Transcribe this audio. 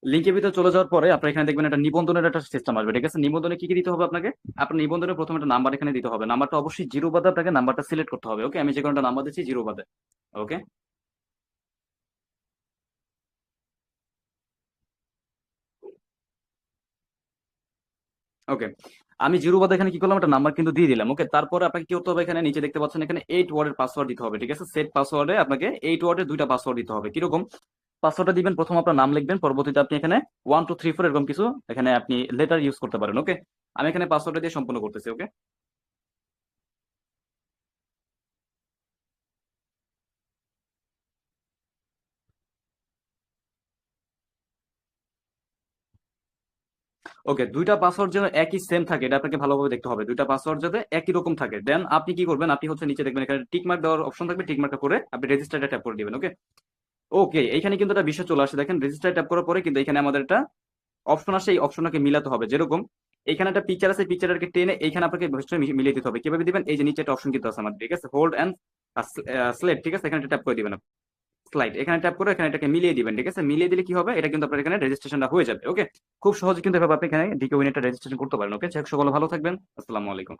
লিঙ্কের ভিতরে চলে যাওয়ার পরে আপনার এখানে দেখবেন একটা নিবন্ধনের একটা সিস্টেম আসবে, ঠিক আছে? নিবন্ধনে কি কি দিতে হবে আপনাকে? আপনার নিবন্ধনে প্রথমে একটা নাম্বার এখানে দিতে হবে, নাম্বারটা অবশ্যই জিরো বাদে আপনাকে নাম্বারটা সিলেক্ট করতে হবে। ওকে, আমি যে কোনো একটা নাম্বার দিচ্ছি জিরো বাদে। ওকে, ওকে, আমি জিরো বাদে এখানে কি করলাম, একটা নাম্বার কিন্তু দিয়ে দিলাম। ওকে, তারপরে আপনাকে কি করতে হবে, এখানে নিচে দেখতে পাচ্ছেন এখানে 8 ওয়ার্ডের পাসওয়ার্ড দিতে হবে, ঠিক আছে? সেট পাসওয়ার্ডে আপনাকে 8 ওয়ার্ডের দুইটা পাসওয়ার্ড দিতে হবে। কিরকম পাসওয়ার্ডটা দিবেন? প্রথম আপনার নাম লিখবেন, পরবর্তীতে আপনি এখানে 1 2 3 4 এরকম কিছু এখানে আপনি লেটার ইউজ করতে পারেন। ওকে, আমি এখানে পাসওয়ার্ডটা দিয়ে সম্পূর্ণ করতেছি। ওকে, ওকে, দুইটা পাসওয়ার্ড যেন একই সেম থাকে এটা আপনাকে ভালোভাবে দেখতে হবে, দুইটা পাসওয়ার্ড যাতে একই রকম থাকে। দেন আপনি কি করবেন, আপনি হচ্ছে নিচে দেখবেন এখানে টিক মার্ক দেওয়ার অপশন থাকবে, টিক মার্কটা করে আপনি রেজিস্টারটা ট্যাপ করে দিবেন। ওকে, ওকে, এখানে কিন্তু একটা বিষয় চলে আসে, দেখেন রেজিস্টার ট্যাপ করার পরে কিন্তু এখানে আমাদের একটা অপশন আসে, এই অপশনটাকে মিলাতে হবে। যেরকম এখানে একটা পিকচার আছে, পিকচারটাকে টেনে এইখানে আপনাকে বৈশিষ্ট্য মিলিয়ে দিতে হবে। কিভাবে দিবেন? এই যে নিচে একটা অপশন কিন্তু আছে আমাদের, ঠিক আছে? হোল্ড এন্ড সিলেক্ট, ঠিক আছে? এখানে ট্যাপ করে দিবেন, স্লাইড এখানে ট্যাপ করে এখানে এটাকে মিলিয়ে দিবেন, ঠিক আছে? মিলিয়ে দিলে কি হবে, এটা কিন্তু আপনার এখানে রেজিস্ট্রেশনটা হয়ে যাবে। ওকে, খুব সহজে কিন্তু এভাবে আপনি এখানে ডিকে উইনেরটা রেজিস্ট্রেশন করতে পারেন। ওকে, সকলে ভালো থাকবেন, আসসালামু আলাইকুম।